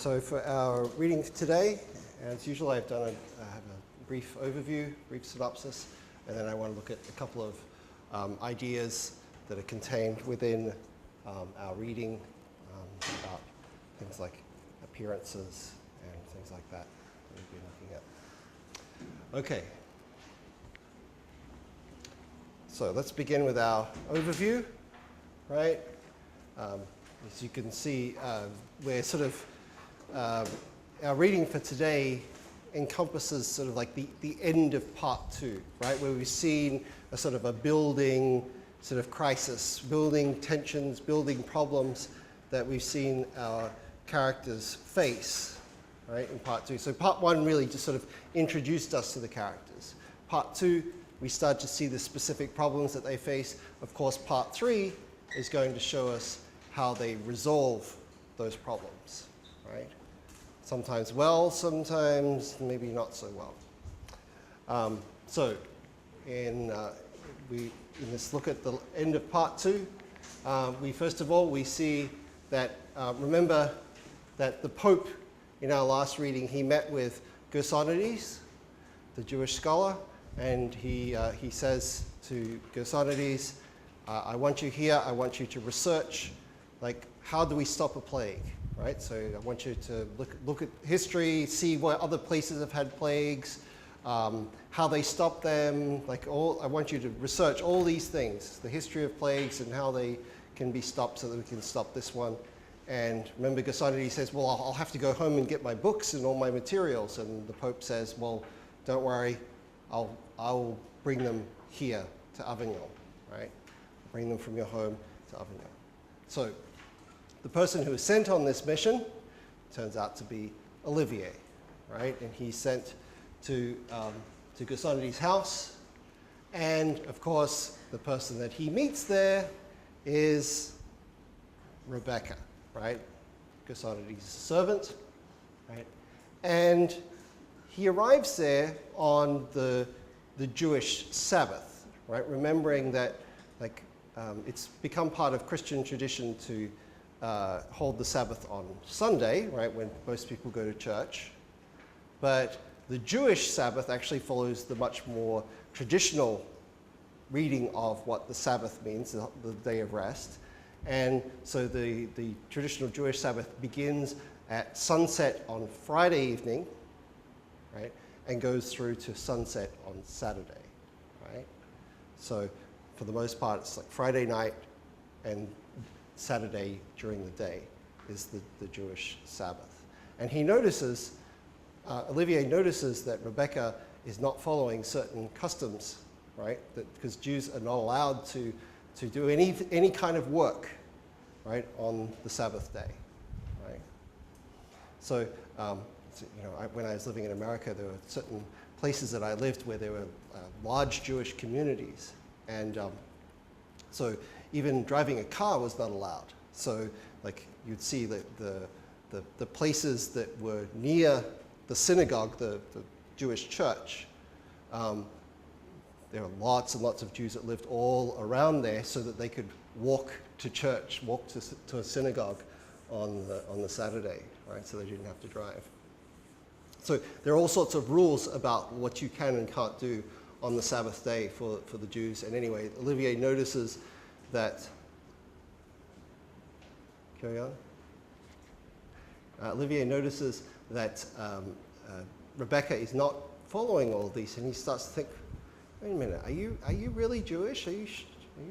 So for our reading today, as usual, I have a brief overview, brief synopsis, and then I want to look at a couple of ideas that are contained within our reading about things like appearances and things like that we've been looking at. Okay. So let's begin with our overview, right? As you can see, we're sort of, our reading for today encompasses sort of like the end of part 2, right? Where we've seen a sort of a building sort of crisis, building tensions, building problems that we've seen our characters face, right, in part 2. So part 1 really just sort of introduced us to the characters. Part 2, we start to see the specific problems that they face. Of course, part 3 is going to show us how they resolve those problems, right? Sometimes well, sometimes maybe not so well. So in this look at the end of part 2, first of all, we see that, remember that the Pope in our last reading, he met with Gersonides, the Jewish scholar, and he says to Gersonides, I want you here, I want you to research, like, how do we stop a plague, right? So I want you to look at history, see what other places have had plagues, how they stop them, like I want you to research all these things, the history of plagues and how they can be stopped so that we can stop this one. And remember, Gersonides says, well, I'll have to go home and get my books and all my materials. And the Pope says, well, don't worry, I'll bring them here to Avignon, right? Bring them from your home to Avignon. So the person who is sent on this mission turns out to be Olivier, right? And he's sent to Gersonides' house. And of course, the person that he meets there is Rebecca, right? Gersonides' servant, right? And he arrives there on the Jewish Sabbath, right? Remembering that, like, it's become part of Christian tradition to hold the Sabbath on Sunday, right, when most people go to church. But the Jewish Sabbath actually follows the much more traditional reading of what the Sabbath means, the day of rest. And so the traditional Jewish Sabbath begins at sunset on Friday evening, right, and goes through to sunset on Saturday, right? So for the most part, it's like Friday night and Saturday during the day is the Jewish Sabbath. And he notices, Olivier notices that Rebecca is not following certain customs, right? Because Jews are not allowed to do any kind of work, right, on the Sabbath day, right? So, when I was living in America, there were certain places that I lived where there were large Jewish communities. And so even driving a car was not allowed. So like you'd see that the places that were near the synagogue, the Jewish church, there were lots and lots of Jews that lived all around there so that they could walk to church, walk to a synagogue on the Saturday, right? So they didn't have to drive. So there are all sorts of rules about what you can and can't do on the Sabbath day for the Jews. And anyway, Olivier notices that, carry on? Olivier notices that Rebecca is not following all of these, and he starts to think, wait a minute, are you really Jewish? Are you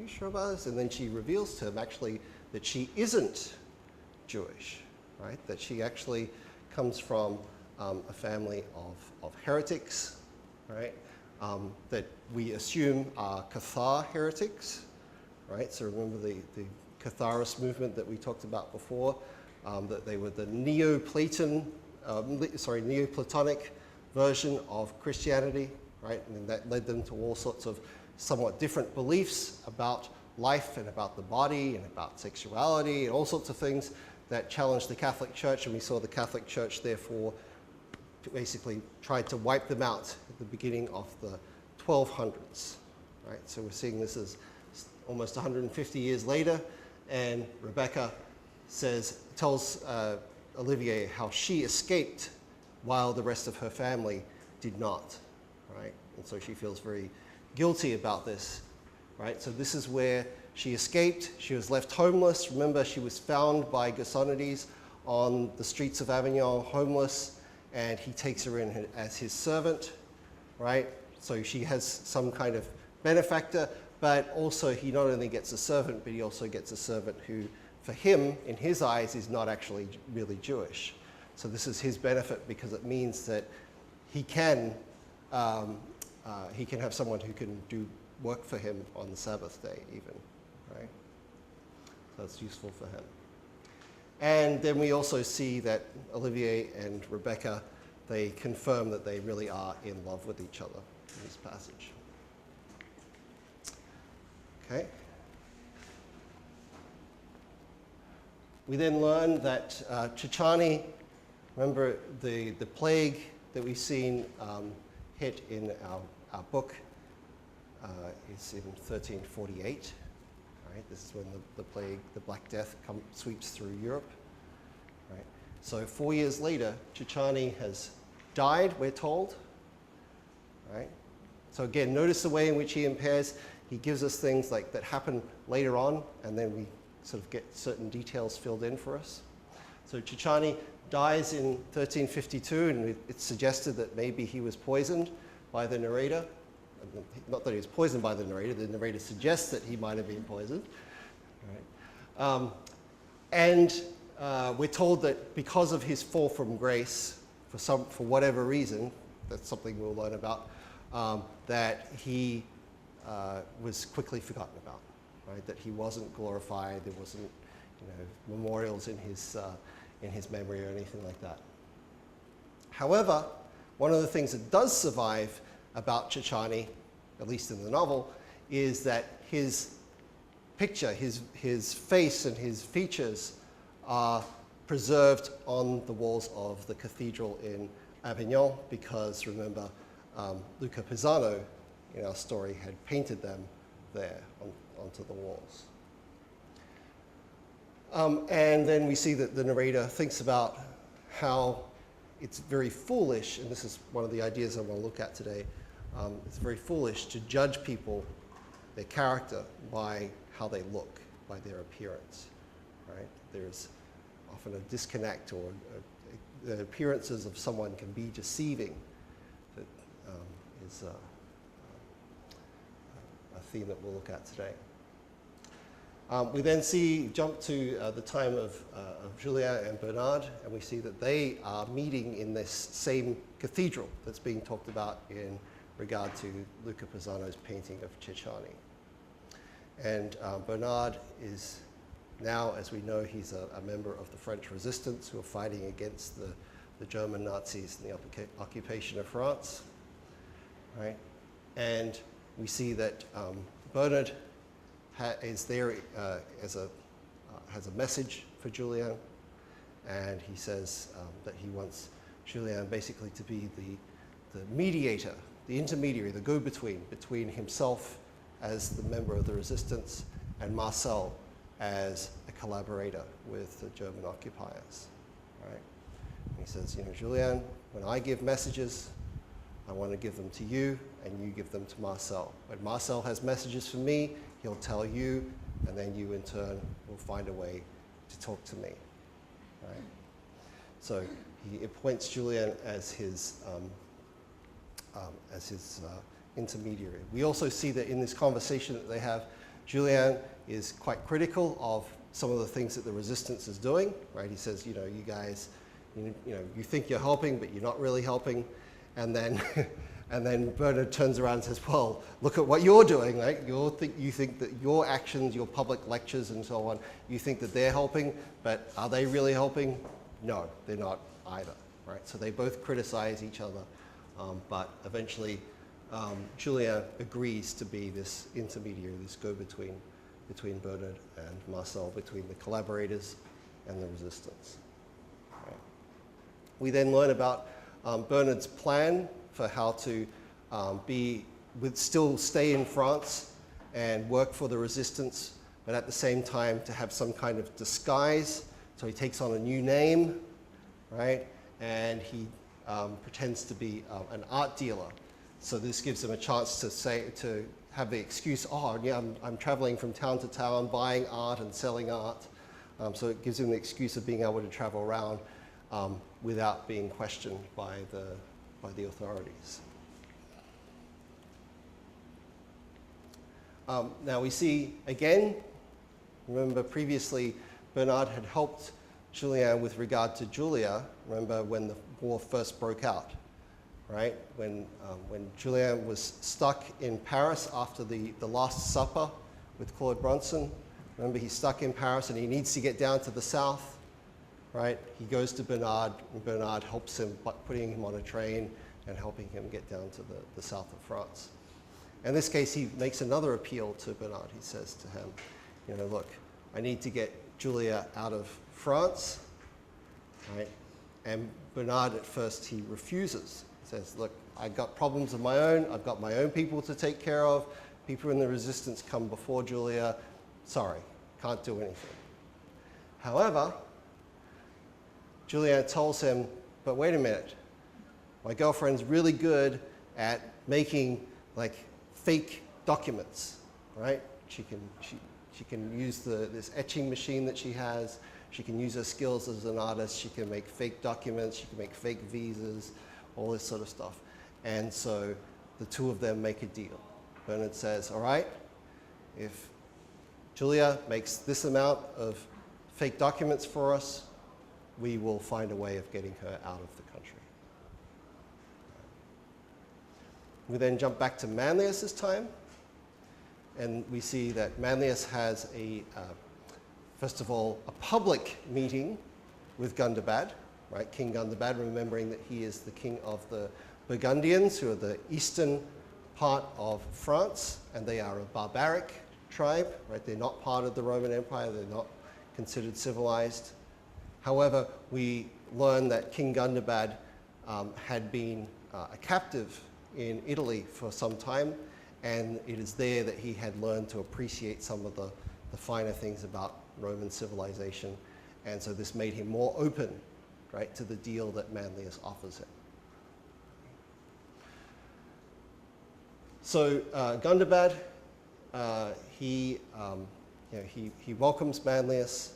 sure about this? And then she reveals to him actually that she isn't Jewish, right? That she actually comes from a family of heretics, right? That we assume are Cathar heretics, right? So remember the Catharist movement that we talked about before, that they were the Neoplatonic version of Christianity, right? And that led them to all sorts of somewhat different beliefs about life and about the body and about sexuality and all sorts of things that challenged the Catholic Church, and we saw the Catholic Church therefore basically tried to wipe them out at the beginning of the 1200s, right? So we're seeing this as almost 150 years later, and Rebecca tells Olivier how she escaped while the rest of her family did not, right? And so she feels very guilty about this, right? So this is where she escaped. She was left homeless. Remember, she was found by Gasonides on the streets of Avignon, homeless, and he takes her in as his servant, right? So she has some kind of benefactor, but also he not only gets a servant, but he also gets a servant who, for him, in his eyes, is not actually really Jewish. So this is his benefit because it means that he can have someone who can do work for him on the Sabbath day even, right? So it's useful for him. And then we also see that Olivier and Rebecca, they confirm that they really are in love with each other in this passage. Okay. We then learn that Chichani, remember the plague that we've seen hit in our book is in 1348. Right? This is when the plague, the Black Death, sweeps through Europe. Right? So 4 years later, Chichani has died, we're told. Right? So again, notice the way in which he impairs. He gives us things like that happen later on, and then we sort of get certain details filled in for us. So Chichani dies in 1352, and it's suggested that maybe he was poisoned by the narrator. Not that he was poisoned by the narrator suggests that he might have been poisoned. Right? And we're told that because of his fall from grace, for whatever reason, that's something we'll learn about, that he was quickly forgotten about. Right? That he wasn't glorified, there wasn't memorials in his memory or anything like that. However, one of the things that does survive about Chichani, at least in the novel, is that his picture, his face and his features are preserved on the walls of the cathedral in Avignon because, remember, Luca Pisano in our story had painted them there onto the walls. And then we see that the narrator thinks about how it's very foolish, and this is one of the ideas I want to look at today, it's very foolish to judge people, their character, by how they look, by their appearance. Right? There's often a disconnect, or the appearances of someone can be deceiving. That is a theme that we'll look at today. We then jump to the time of Julien and Bernard, and we see that they are meeting in this same cathedral that's being talked about in regard to Luca Pisano's painting of Chichani. And Bernard is now, as we know, he's a member of the French resistance who are fighting against the German Nazis in the occupation of France. Right? And we see that Bernard is there has a message for Julien, and he says that he wants Julien basically to be the mediator, the intermediary, the go-between between himself as the member of the resistance and Marcel as a collaborator with the German occupiers. Right? And he says, Julien, when I give messages, I want to give them to you, and you give them to Marcel. When Marcel has messages for me, he'll tell you, and then you in turn will find a way to talk to me. Right? So he appoints Julien as his intermediary. We also see that in this conversation that they have, Julien is quite critical of some of the things that the resistance is doing. Right? He says, you guys, you think you're helping, but you're not really helping. And then and then Bernard turns around and says, well, look at what you're doing, right? You think that your actions, your public lectures and so on, you think that they're helping, but are they really helping? No, they're not either, right? So they both criticize each other, but eventually Julien agrees to be this intermediary, this go-between between Bernard and Marcel, between the collaborators and the resistance. Right. We then learn about Bernard's plan for how to still stay in France and work for the resistance, but at the same time to have some kind of disguise. So he takes on a new name, right? And he pretends to be an art dealer. So this gives him a chance to have the excuse, oh yeah, I'm traveling from town to town buying art and selling art. So it gives him the excuse of being able to travel around without being questioned by the authorities. Now we see again, remember previously Bernard had helped Julien with regard to Julia, remember when the war first broke out, right? When Julien was stuck in Paris after the Last Supper with Claude Bronson, remember he's stuck in Paris and he needs to get down to the south, right? He goes to Bernard and Bernard helps him by putting him on a train and helping him get down to the south of France. In this case, he makes another appeal to Bernard. He says to him, you know, look, I need to get Julia out of France, right? And Bernard at first, he refuses. He says, look, I've got problems of my own. I've got my own people to take care of. People in the resistance come before Julia. Sorry, can't do anything. However, Julien tells him, but wait a minute. My girlfriend's really good at making like fake documents, right? She can use this etching machine that she has. She can use her skills as an artist. She can make fake documents. She can make fake visas, all this sort of stuff. And so the two of them make a deal. Bernard says, all right, if Julia makes this amount of fake documents for us, we will find a way of getting her out of the country. We then jump back to Manlius's time, and we see that Manlius has first of all, a public meeting with Gundobad, right? King Gundobad, remembering that he is the king of the Burgundians, who are the eastern part of France, and they are a barbaric tribe, right? They're not part of the Roman Empire. They're not considered civilized. However, we learn that King Gundobad had been a captive in Italy for some time, and it is there that he had learned to appreciate some of the finer things about Roman civilization, and so this made him more open, right, to the deal that Manlius offers him. So Gundobad, he welcomes Manlius,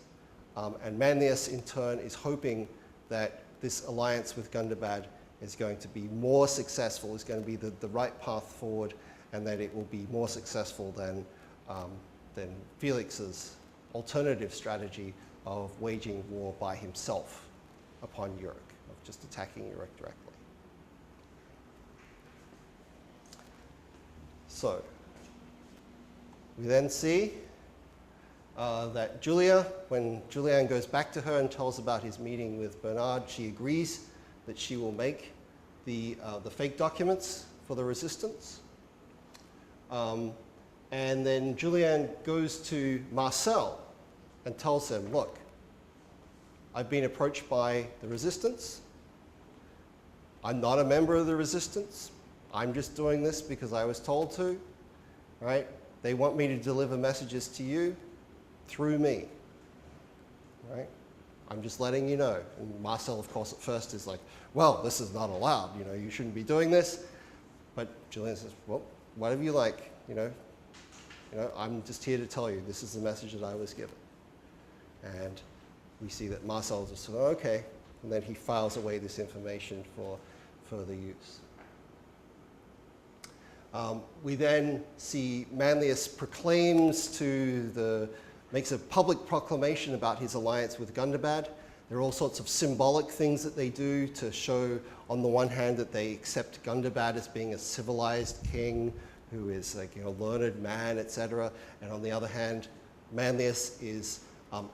and Manlius in turn is hoping that this alliance with Gundobad is going to be more successful, is going to be the right path forward, and that it will be more successful than Felix's alternative strategy of waging war by himself upon Uruk, of just attacking Uruk directly. So we then see that Julia, when Julien goes back to her and tells about his meeting with Bernard, she agrees that she will make the fake documents for the resistance. And then Julien goes to Marcel and tells him, look, I've been approached by the resistance. I'm not a member of the resistance. I'm just doing this because I was told to, right? They want me to deliver messages to you through me, right? I'm just letting you know. And Marcel, of course, at first is like, well, this is not allowed. You know, you shouldn't be doing this. But Julien says, well, whatever you like, you know, I'm just here to tell you this is the message that I was given. And we see that Marcel just says, oh, okay, and then he files away this information for further use. We then see Manlius makes a public proclamation about his alliance with Gundobad. There are all sorts of symbolic things that they do to show, on the one hand, that they accept Gundobad as being a civilized king who is like, you know, learned man, etc. And on the other hand, Manlius is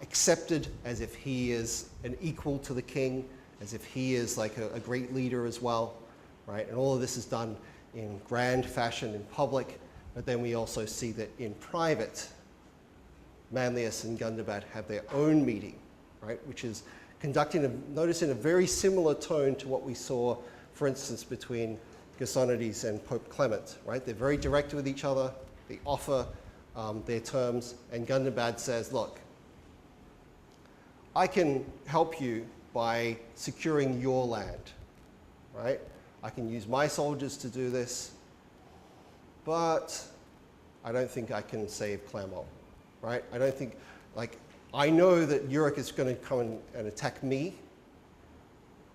accepted as if he is an equal to the king, as if he is like a great leader as well, right? And all of this is done in grand fashion in public, but then we also see that in private, Manlius and Gundobad have their own meeting, right? Which is conducted, notice, in a very similar tone to what we saw, for instance, between Gersonides and Pope Clement, right? They're very direct with each other. They offer their terms, and Gundobad says, look, I can help you by securing your land, right? I can use my soldiers to do this, but I don't think I can save Clermont, right? I don't think, like, I know that Uric is going to come and attack me.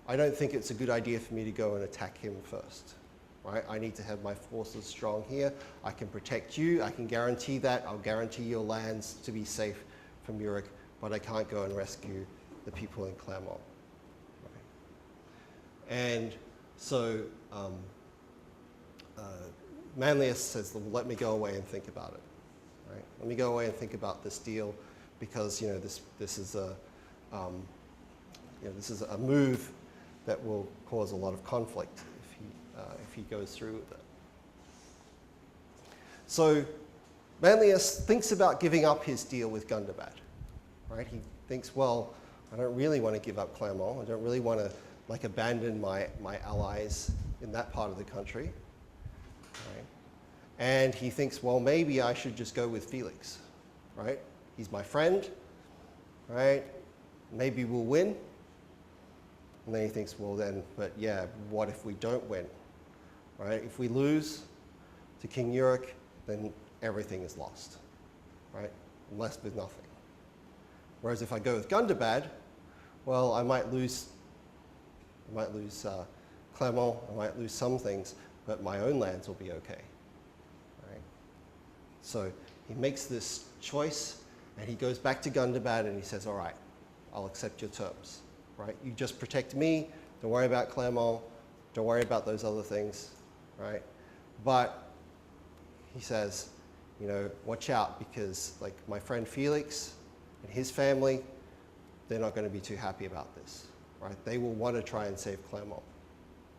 I don't think it's a good idea for me to go and attack him first, right? I need to have my forces strong here. I can protect you. I can guarantee that. I'll guarantee your lands to be safe from Uric, but I can't go and rescue the people in Clermont. Right? And so Manlius says, well, let me go away and think about it. Right? Let me go away and think about this deal, because this is a move that will cause a lot of conflict if he goes through with it. So Manlius thinks about giving up his deal with Gundobad. Right? He thinks, well, I don't really want to give up Clermont. I don't really want to abandon my allies in that part of the country. Right? And he thinks, well, maybe I should just go with Felix. Right? He's my friend. Right? Maybe we'll win. And then he thinks, well then, but yeah, what if we don't win? Right? If we lose to King Uric, then everything is lost. Right? I'm left with nothing. Whereas if I go with Gundobad, well, I might lose Clermont, I might lose some things, but my own lands will be okay. Right? So he makes this choice, and he goes back to Gundobad and he says, all right, I'll accept your terms. Right? You just protect me, don't worry about Clermont, don't worry about those other things. Right? But he says, watch out, because like my friend Felix and his family, they're not going to be too happy about this. Right? They will want to try and save Clermont.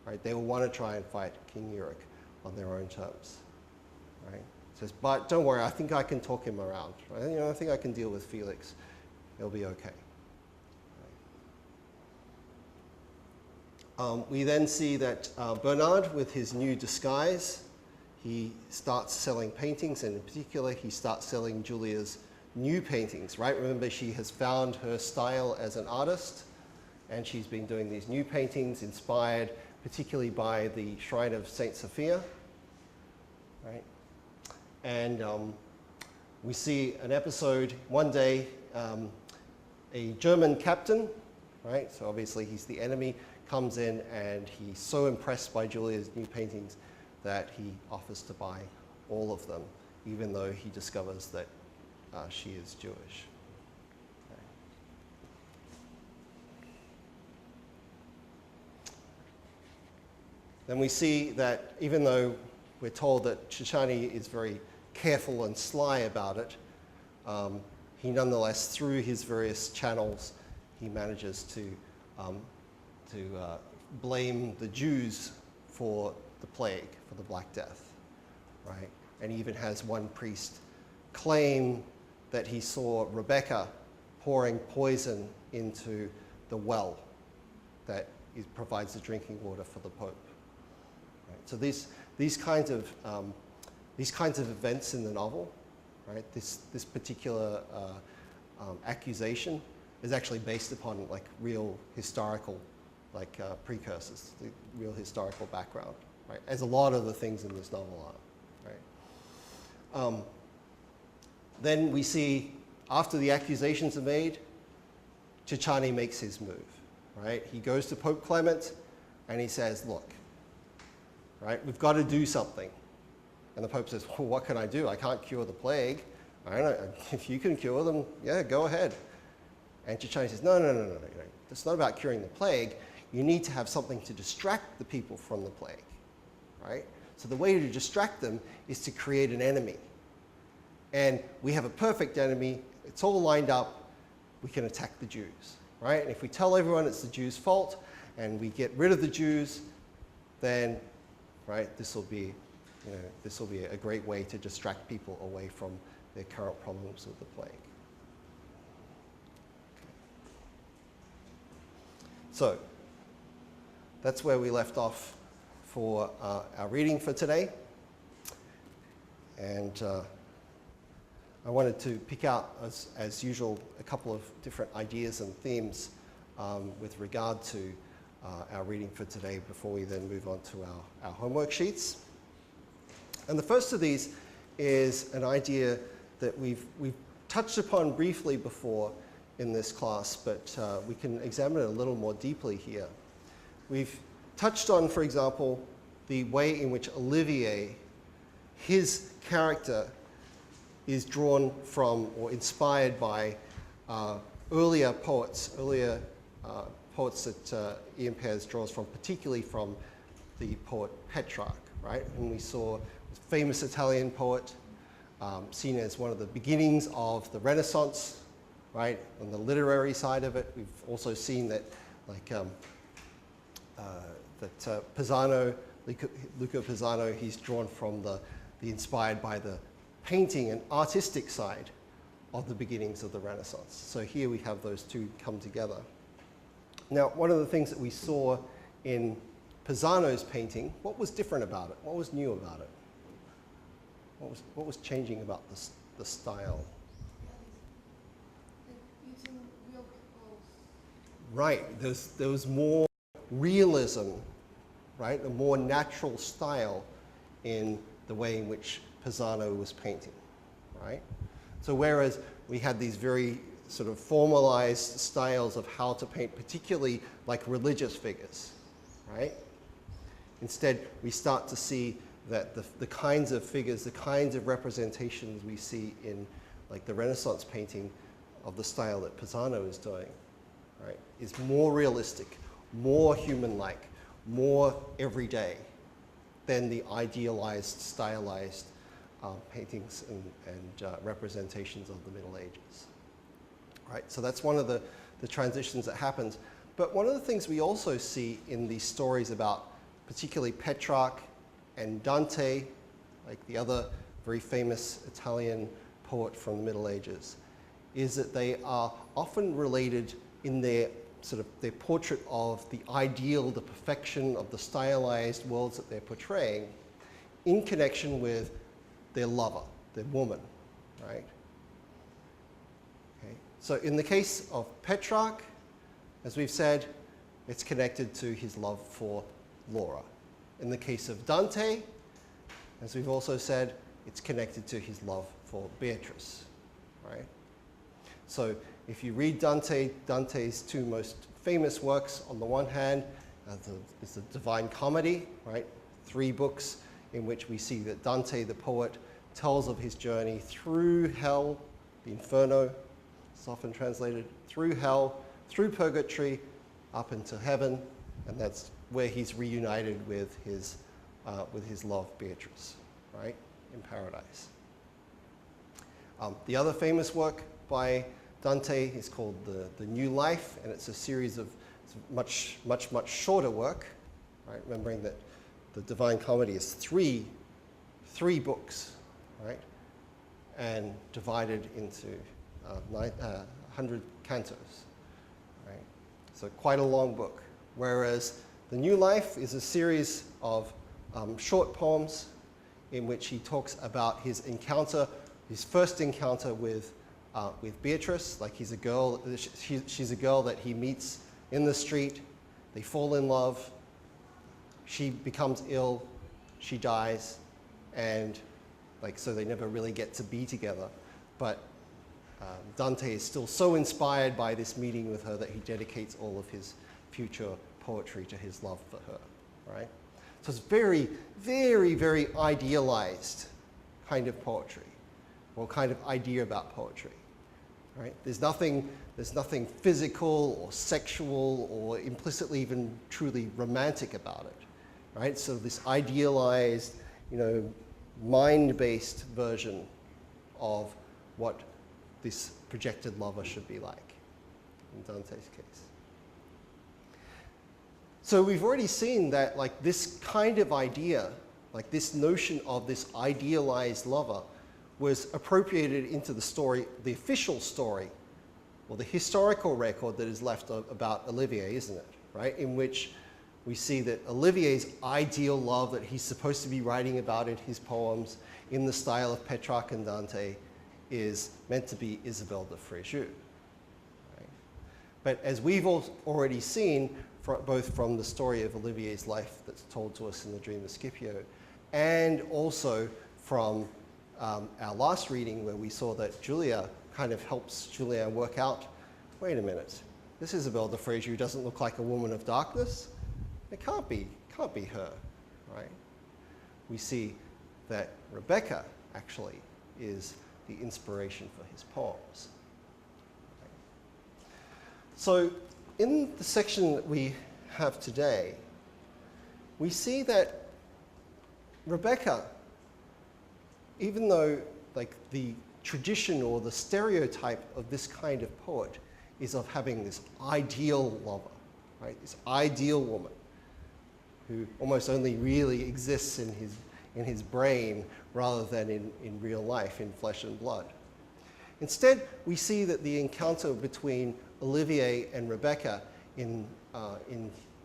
Right? They will want to try and fight King Uric on their own terms. Right? He says, but don't worry, I think I can talk him around. Right? I think I can deal with Felix. It'll be okay. We then see that Bernard, with his new disguise, he starts selling paintings, and in particular, he starts selling Julia's new paintings, right? Remember, she has found her style as an artist, and she's been doing these new paintings inspired particularly by the Shrine of Saint Sophia, right? And we see an episode, one day, a German captain, right? So obviously he's the enemy, comes in, and he's so impressed by Julia's new paintings that he offers to buy all of them, even though he discovers that she is Jewish. Okay. Then we see that even though we're told that Shishani is very careful and sly about it, he nonetheless, through his various channels, he manages to blame the Jews for the plague, for the Black Death, right? And he even has one priest claim that he saw Rebecca pouring poison into the well that provides the drinking water for the Pope. Right? So these kinds of events in the novel, right? This particular accusation is actually based upon like real historical precursors, the real historical background, right? As a lot of the things in this novel are, right? Then we see, after the accusations are made, Ciccani makes his move, right? He goes to Pope Clement and he says, look, right, we've got to do something. And the Pope says, well, what can I do? I can't cure the plague. I don't know, if you can cure them, yeah, go ahead. And Ciccani says, no. It's not about curing the plague. You need to have something to distract the people from the plague, right? So the way to distract them is to create an enemy. And we have a perfect enemy. It's all lined up. We can attack the Jews, right? And if we tell everyone it's the Jews' fault and we get rid of the Jews, then, right, this will be a great way to distract people away from their current problems with the plague. So that's where we left off for our reading for today. And I wanted to pick out, as usual, a couple of different ideas and themes with regard to our reading for today before we then move on to our homework sheets. And the first of these is an idea that we've touched upon briefly before in this class, but we can examine it a little more deeply here. We've touched on, for example, the way in which Olivier, his character, is drawn from or inspired by earlier poets that Ian Pears draws from, particularly from the poet Petrarch, right? And we saw a famous Italian poet, seen as one of the beginnings of the Renaissance, right? On the literary side of it, we've also seen that, like, Pisano, Luca Pisano, he's drawn from the inspired by the painting and artistic side of the beginnings of the Renaissance. So here we have those two come together. Now, one of the things that we saw in Pisano's painting, what was different about it? What was new about it? What was changing about the style? Using real people's... Right, there was more realism, right? A more natural style in the way in which Pisano was painting, right? So whereas we had these very sort of formalized styles of how to paint, particularly like religious figures, right? Instead, we start to see that the kinds of figures, the kinds of representations we see in like the Renaissance painting of the style that Pisano is doing, right, is more realistic, more human-like, more everyday than the idealized, stylized paintings and representations of the Middle Ages. Right, so that's one of the transitions that happens. But one of the things we also see in these stories about particularly Petrarch and Dante, like the other very famous Italian poet from the Middle Ages, is that they are often related in their their portrait of the ideal, the perfection of the stylized worlds that they're portraying in connection with their lover, their woman, right? Okay. So in the case of Petrarch, as we've said, it's connected to his love for Laura. In the case of Dante, as we've also said, it's connected to his love for Beatrice, right? So if you read Dante's two most famous works, on the one hand, is the Divine Comedy, right? 3 books in which we see that Dante, the poet, tells of his journey through hell, the Inferno, it's often translated, through hell, through purgatory, up into heaven, and that's where he's reunited with his love, Beatrice, right, in paradise. The other famous work by Dante is called the New Life, and it's a series of much shorter work, right? Remembering that the Divine Comedy is three books, right, and divided into 100 cantos, right? So quite a long book. Whereas the New Life is a series of short poems in which he talks about his first encounter with Beatrice. Like she's a girl that he meets in the street. They fall in love. She becomes ill. She dies, and so they never really get to be together. But Dante is still so inspired by this meeting with her that he dedicates all of his future poetry to his love for her, right? So it's very, very, very idealized kind of poetry, or kind of idea about poetry, right? There's nothing physical or sexual or implicitly even truly romantic about it, right? So this idealized, mind-based version of what this projected lover should be like in Dante's case. So we've already seen that this kind of idea, this notion of this idealized lover, was appropriated into the story, the official story, or the historical record that is left about Olivier, isn't it? Right? In which we see that Olivier's ideal love that he's supposed to be writing about in his poems in the style of Petrarch and Dante is meant to be Isabelle de Frejus. Right? But as we've already seen, both from the story of Olivier's life that's told to us in the Dream of Scipio, and also from our last reading where we saw that Julia kind of helps Julien work out, wait a minute, this Isabelle de Frejus doesn't look like a woman of darkness. It can't be her, right? We see that Rebecca actually is the inspiration for his poems. So in the section that we have today, we see that Rebecca, even though like the tradition or the stereotype of this kind of poet is of having this ideal lover, right? This ideal woman who almost only really exists in his brain rather than in real life, in flesh and blood. Instead, we see that the encounter between Olivier and Rebecca in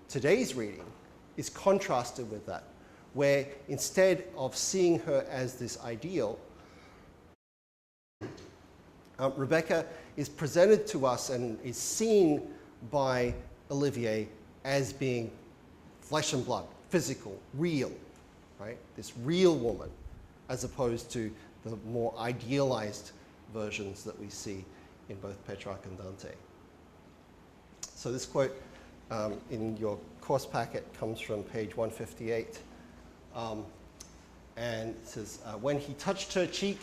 today's reading is contrasted with that, where instead of seeing her as this ideal, Rebecca is presented to us and is seen by Olivier as being flesh and blood, physical, real, right? This real woman, as opposed to the more idealized versions that we see in both Petrarch and Dante. So this quote in your course packet comes from page 158. And it says, when he touched her cheek,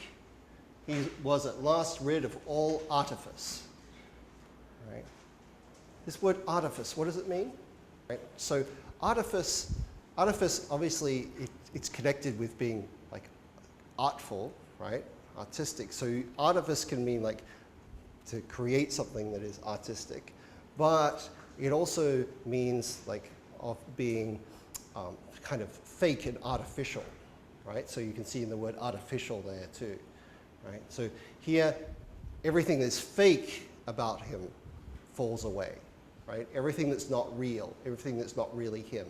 he was at last rid of all artifice. Right? This word artifice, what does it mean? Right? So artifice obviously it's connected with being like artful, right? Artistic. So artifice can mean like to create something that is artistic, but it also means like of being kind of fake and artificial, right? So you can see in the word artificial there too, right? So here, everything that's fake about him falls away, right? Everything that's not real, everything that's not really him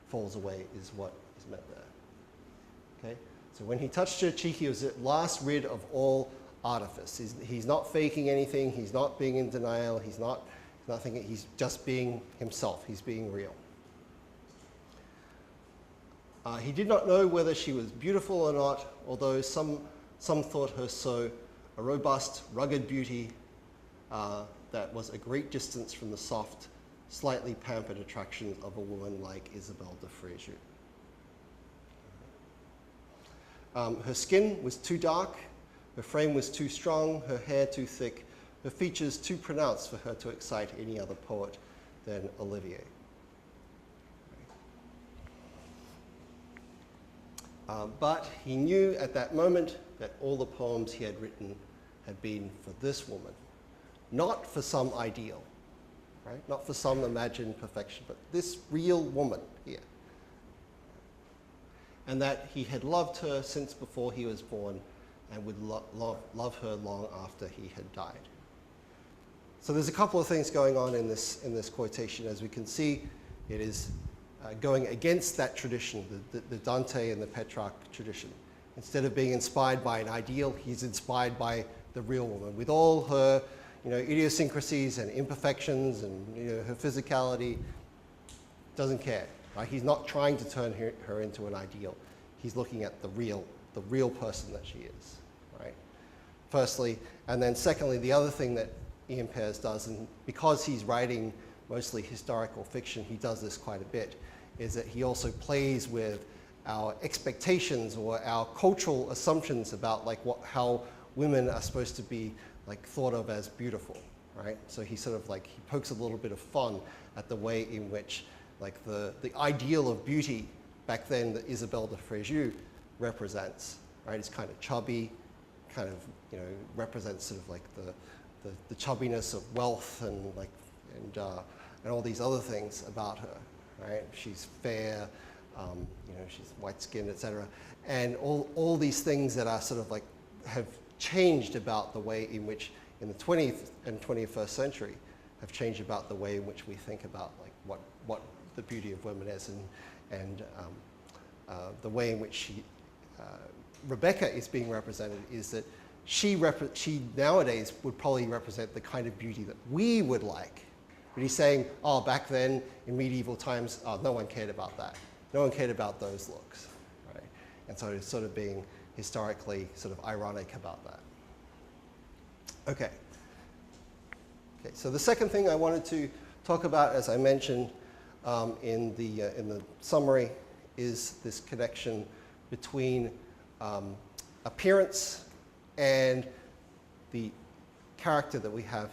falls away is what is meant there, okay? So when he touched her cheek, he was at last rid of all artifice. He's not faking anything, he's not being in denial, he's just being himself, he's being real. He did not know whether she was beautiful or not, although some thought her so, a robust, rugged beauty that was a great distance from the soft, slightly pampered attractions of a woman like Isabelle de Frejus. Her skin was too dark, her frame was too strong, her hair too thick, her features too pronounced for her to excite any other poet than Olivier. But he knew at that moment that all the poems he had written had been for this woman, not for some ideal, right? Not for some imagined perfection, but this real woman here. And that he had loved her since before he was born and would love her long after he had died. So there's a couple of things going on in this quotation. As we can see, it is going against that tradition, the Dante and the Petrarch tradition. Instead of being inspired by an ideal, he's inspired by the real woman with all her, idiosyncrasies and imperfections and her physicality. Doesn't care, right? He's not trying to turn her into an ideal. He's looking at the real person that she is, right? Firstly, and then secondly, the other thing that Ian Pears does, and because he's writing mostly historical fiction, he does this quite a bit, is that he also plays with our expectations or our cultural assumptions about how women are supposed to be thought of as beautiful, right? So he sort of he pokes a little bit of fun at the way in which the ideal of beauty back then that Isabelle de Frejus represents, right? It's kind of chubby, kind of represents sort of the chubbiness of wealth and all these other things about her, right? She's fair, she's white-skinned, etc. And all these things that are sort of have changed about the way in which in the 20th and 21st century have changed about the way in which we think about what the beauty of women is and the way in which Rebecca is being represented is that she nowadays would probably represent the kind of beauty that we would like, But he's saying, oh, back then in medieval times, no one cared about that. No one cared about those looks, right? And so it's sort of being historically sort of ironic about that. Okay. Okay, so the second thing I wanted to talk about, as I mentioned in the summary, is this connection between appearance and the character that we have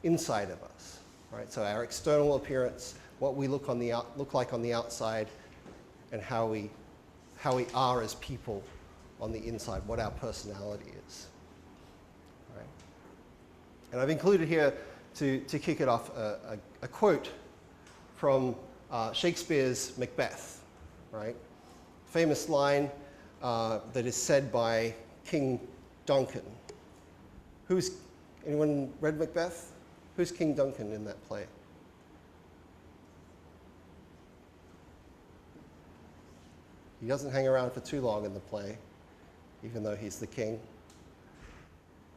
inside of us, right? So our external appearance, what we look like on the outside, and how we are as people on the inside, what our personality is, right? And I've included here to kick it off a quote from Shakespeare's Macbeth, right? Famous line that is said by King Duncan. Anyone read Macbeth? Who's King Duncan in that play? He doesn't hang around for too long in the play, even though he's the king.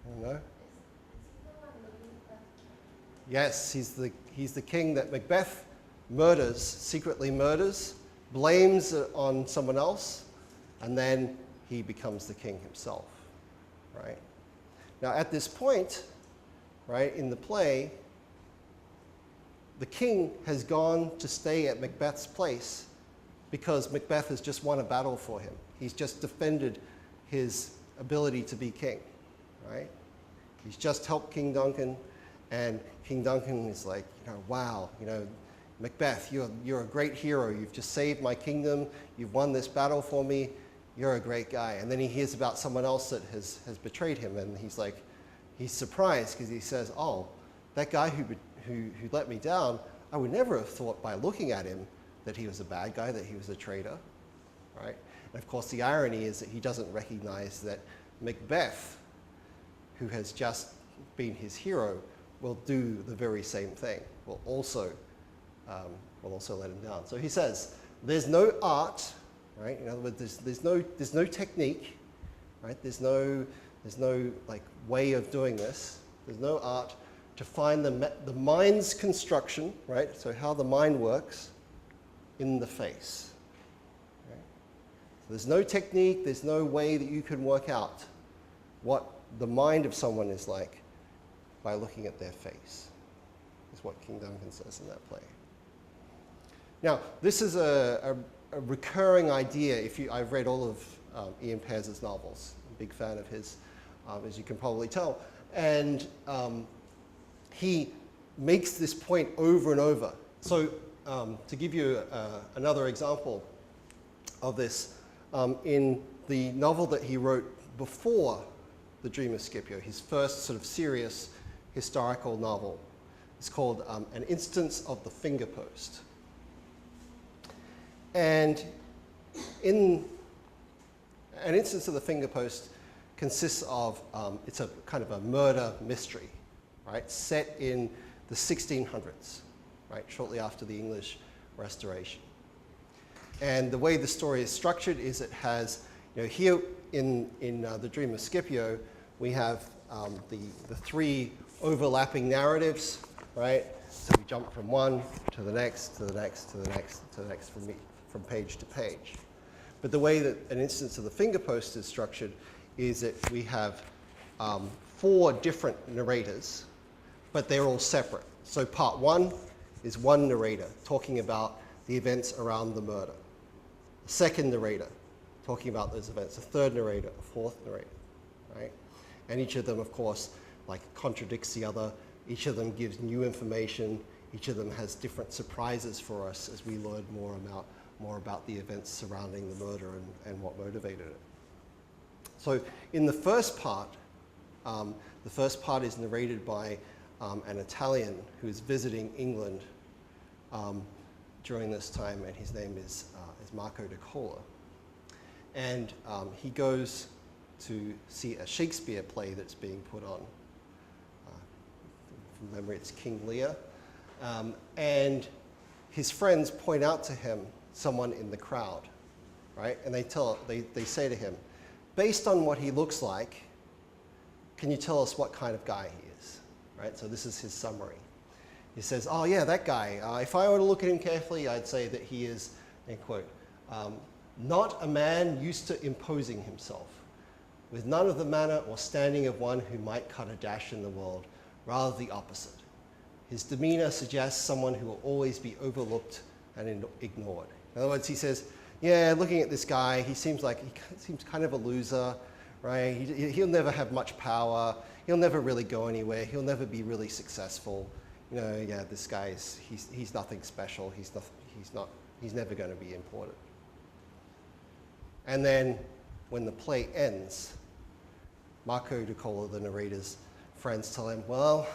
I don't know. Yes, he's the king that Macbeth murders, secretly murders, blames it on someone else, and then he becomes the king himself, right? Now at this point, right, in the play, the king has gone to stay at Macbeth's place because Macbeth has just won a battle for him. He's just defended his ability to be king, right? He's just helped King Duncan, and King Duncan is like, wow, Macbeth, you're a great hero. You've just saved my kingdom. You've won this battle for me. You're a great guy. And then he hears about someone else that has betrayed him, and he's surprised because he says, oh, that guy who let me down, I would never have thought by looking at him that he was a bad guy, that he was a traitor, right? And of course, the irony is that he doesn't recognize that Macbeth, who has just been his hero, will do the very same thing, will also let him down. So he says, there's no art, right? In other words, there's no technique, right? There's no like way of doing this. There's no art to find the mind's construction, right? So how the mind works in the face. Right? So there's no technique, there's no way that you can work out what the mind of someone is like by looking at their face, is what King Duncan says in that play. Now, this is a recurring idea. I've read all of Ian Pears's novels. I'm a big fan of his, as you can probably tell. And he makes this point over and over. So to give you another example of this, in the novel that he wrote before The Dream of Scipio, his first sort of serious historical novel, it's called An Instance of the Finger Post. And in An Instance of the Finger Post consists of, it's a kind of a murder mystery, right, set in the 1600s, right, shortly after the English Restoration. And the way the story is structured is it has, here in The Dream of Scipio, we have the three overlapping narratives, right? So we jump from one to the next, to the next, to the next, to the next, from page to page. But the way that An Instance of the Finger Post is structured is that we have 4 different narrators, but they're all separate. So part 1 is one narrator talking about the events around the murder. The second narrator talking about those events. A third narrator, a fourth narrator, right? And each of them, of course, like contradicts the other. Each of them gives new information. Each of them has different surprises for us as we learn more about the events surrounding the murder and what motivated it. So in the first part is narrated by an Italian who is visiting England during this time, and his name is Marco da Cola. And he goes to see a Shakespeare play that's being put on. From memory, it's King Lear. And his friends point out to him someone in the crowd, right? And they say to him, based on what he looks like, can you tell us what kind of guy he is, right? So this is his summary. He says, oh yeah, that guy, if I were to look at him carefully, I'd say that he is, end quote, not a man used to imposing himself, with none of the manner or standing of one who might cut a dash in the world, rather the opposite. His demeanor suggests someone who will always be overlooked and ignored. In other words, he says, yeah, looking at this guy, he seems kind of a loser, right? He'll never have much power. He'll never really go anywhere. He'll never be really successful. You know, yeah, this guy he's nothing special. He's never going to be important. And then when the play ends, Marco de Cola, the narrator's friends, tell him, well,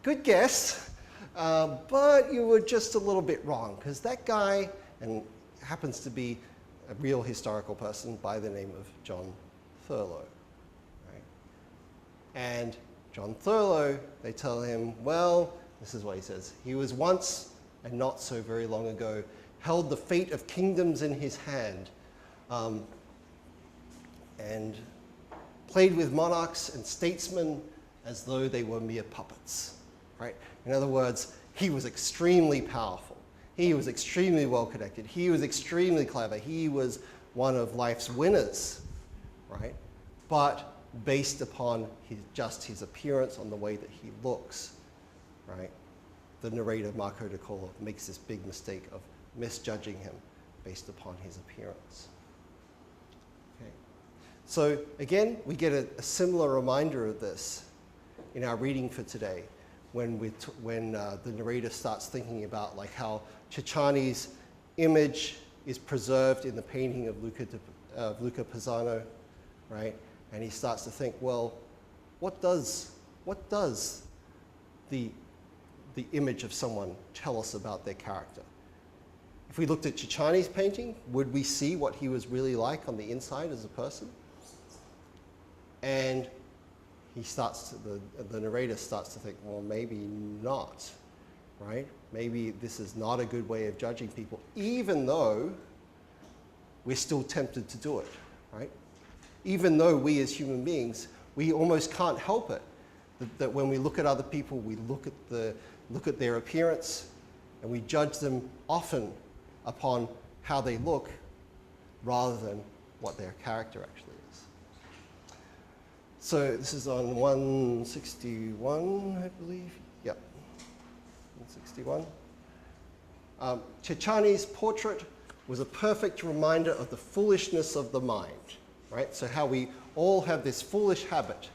good guess, but you were just a little bit wrong, because that guy, and happens to be a real historical person by the name of John Thurlow. Right? And John Thurlow, they tell him, well, this is what he says, he was once, and not so very long ago, held the fate of kingdoms in his hand, and played with monarchs and statesmen as though they were mere puppets. Right? In other words, he was extremely powerful. He was extremely well connected. He was extremely clever. He was one of life's winners, right? But based upon just his appearance, on the way that he looks, right? The narrator, Marco de Cola, makes this big mistake of misjudging him based upon his appearance. Okay. So again, we get a similar reminder of this in our reading for today, when the narrator starts thinking about like how Cicciani's image is preserved in the painting of Luca Pisano, right? And he starts to think, well, what does the image of someone tell us about their character? If we looked at Cicciani's painting, would we see what he was really like on the inside as a person? And the narrator starts to think, well, maybe not, right? Maybe this is not a good way of judging people, even though we're still tempted to do it, right? Even though we as human beings, we almost can't help it, that when we look at other people, we look at their appearance, and we judge them often upon how they look rather than what their character actually is. So this is on 161, I believe. Yep, 161. Cicciani's portrait was a perfect reminder of the foolishness of the mind, right? So how we all have this foolish habit,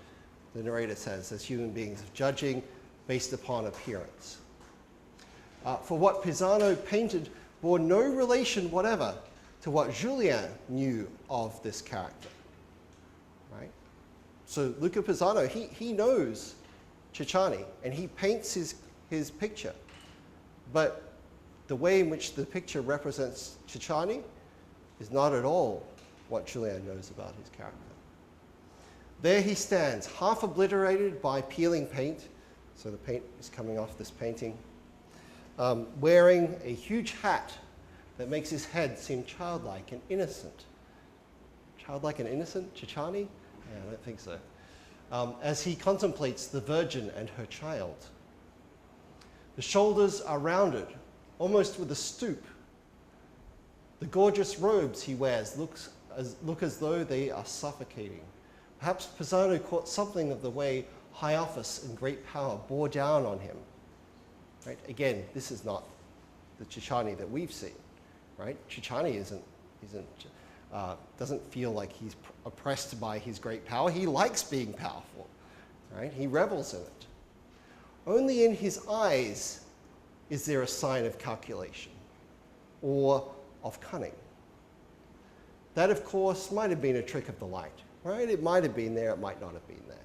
the narrator says, as human beings, of judging based upon appearance. For what Pisano painted bore no relation whatever to what Julien knew of this character, right? So Luca Pisano, he knows Cicciani, and he paints his picture. But the way in which the picture represents Cicciani is not at all what Julien knows about his character. There he stands, half obliterated by peeling paint, so the paint is coming off this painting, wearing a huge hat that makes his head seem childlike and innocent. Childlike and innocent, Cicciani? Yeah, I don't think so. As he contemplates the Virgin and her child. The shoulders are rounded, almost with a stoop. The gorgeous robes he wears look as though they are suffocating. Perhaps Pisano caught something of the way high office and great power bore down on him. Right? Again, this is not the Cicciani that we've seen. Right? Cicciani doesn't feel like he's oppressed by his great power. He likes being powerful. Right? He revels in it. Only in his eyes is there a sign of calculation or of cunning. That, of course, might have been a trick of the light. Right? It might have been there, it might not have been there.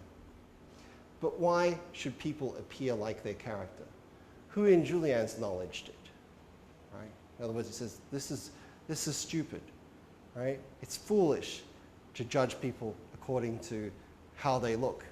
But why should people appear like their character? Who in Julien's knowledge did? Right? In other words, he says, this is stupid. Right? It's foolish to judge people according to how they look.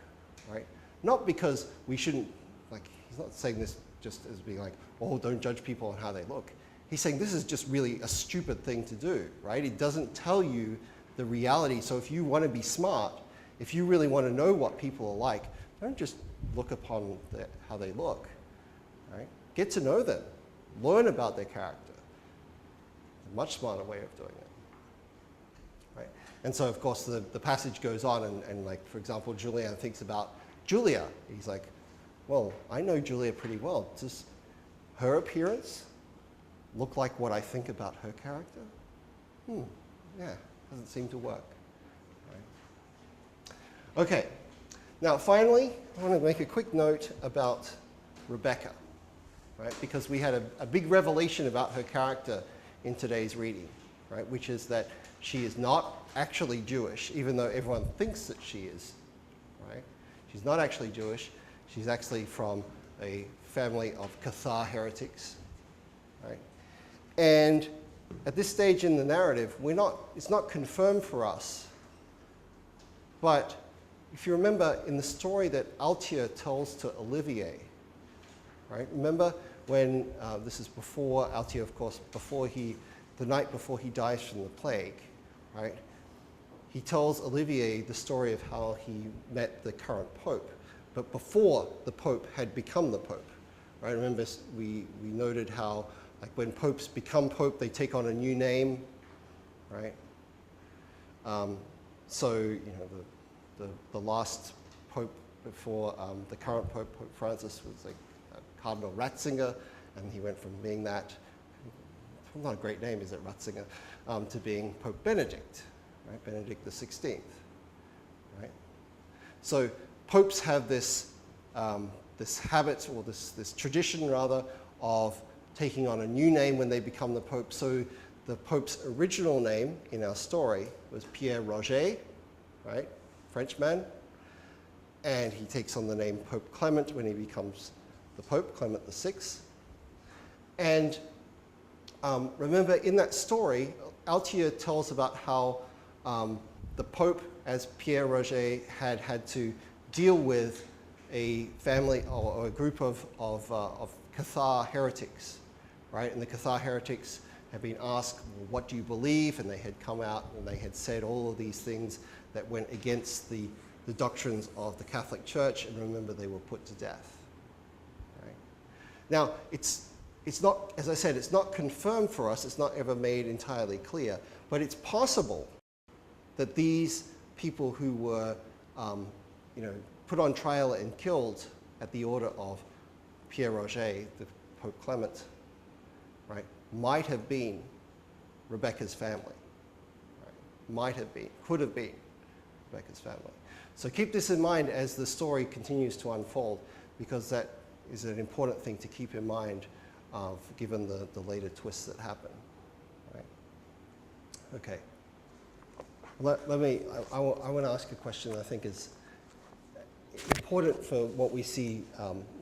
Right? Not because we shouldn't, like, he's not saying this just as being like, oh, don't judge people on how they look. He's saying this is just really a stupid thing to do. Right? It doesn't tell you the reality. So if you want to be smart, if you really want to know what people are like, don't just look upon how they look. right? Get to know them, learn about their character. A much smarter way of doing it, right? And so, of course, the passage goes on, and like, for example, Julian thinks about Julia. He's like, well, I know Julia pretty well. Does her appearance look like what I think about her character? Yeah, doesn't seem to work. Right? Okay, now finally, I want to make a quick note about Rebecca, right? Because we had a big revelation about her character in today's reading, right? Which is that she is not actually Jewish, even though everyone thinks that she is, right? She's not actually Jewish. She's actually from a family of Cathar heretics, right? And at this stage in the narrative, it's not confirmed for us. But if you remember in the story that Altia tells to Olivier, right? Remember when, this is before Altia, of course, the night before he dies from the plague, right? He tells Olivier the story of how he met the current pope, but before the pope had become the pope, right? Remember we noted how, like, when popes become pope, they take on a new name, right? So, you know, the last pope before the current pope, Pope Francis, was like Cardinal Ratzinger, and he went from being that, not a great name, is it, Ratzinger, to being Pope Benedict, right? Benedict the 16th, right? So popes have this habit, or this tradition rather, of taking on a new name when they become the pope. So the pope's original name in our story was Pierre Roger, right? Frenchman. And he takes on the name Pope Clement when he becomes the Pope, Clement VI. And remember, in that story, Altia tells about how the Pope, as Pierre Roger, had to deal with a family or a group of Cathar heretics, right? And the Cathar heretics had been asked, well, what do you believe? And they had come out and they had said all of these things that went against the doctrines of the Catholic Church, and remember, they were put to death. Right? Now, it's not, as I said, it's not confirmed for us, it's not ever made entirely clear, but it's possible that these people who were put on trial and killed at the order of Pierre Roger, the Pope Clement, right, might have been Rebecca's family. Right? Might have been, could have been Rebecca's family. So keep this in mind as the story continues to unfold, because that is an important thing to keep in mind given the later twists that happen. Right? Okay. I want to ask a question that I think is important for what we see.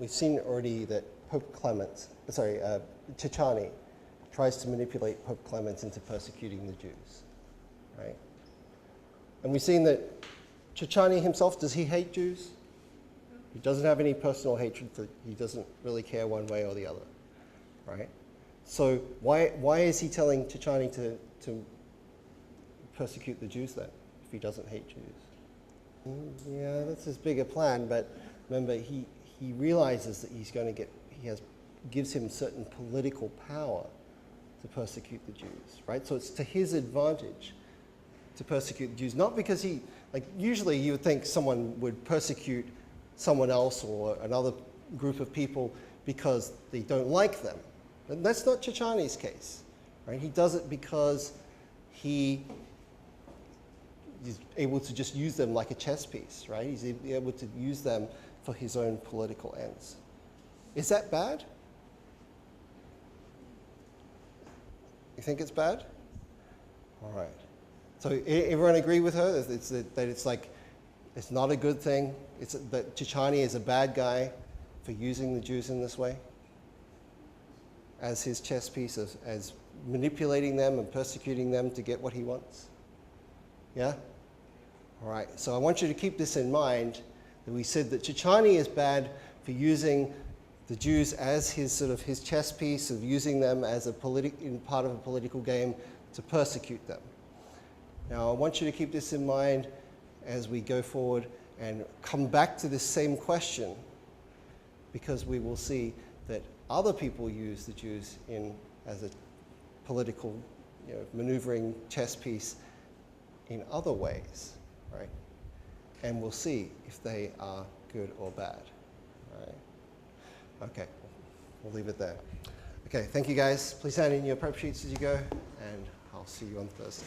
We've seen already that Chichani tries to manipulate Pope Clement into persecuting the Jews, right? And we've seen that Chichani himself, does he hate Jews? He doesn't have any personal hatred he doesn't really care one way or the other, right? So why is he telling Chichani to persecute the Jews then, if he doesn't hate Jews? Yeah, that's his bigger plan, but remember, he realizes that gives him certain political power to persecute the Jews, right? So it's to his advantage to persecute the Jews, not because usually you would think someone would persecute someone else or another group of people because they don't like them. And that's not Chichani's case, right? He does it because he is able to just use them like a chess piece, right? He's able to use them for his own political ends. Is that bad? You think it's bad? All right. So everyone agree with her that it's not a good thing? That Chichani is a bad guy for using the Jews in this way? As his chess piece, as manipulating them and persecuting them to get what he wants? Yeah? All right. So I want you to keep this in mind, that we said that Chichani is bad for using the Jews as his chess piece, of using them as in part of a political game to persecute them. Now, I want you to keep this in mind as we go forward and come back to this same question, because we will see that other people use the Jews as a political, maneuvering chess piece in other ways, right? And we'll see if they are good or bad, right? Okay, we'll leave it there. Okay, thank you guys. Please hand in your prep sheets as you go, and I'll see you on Thursday.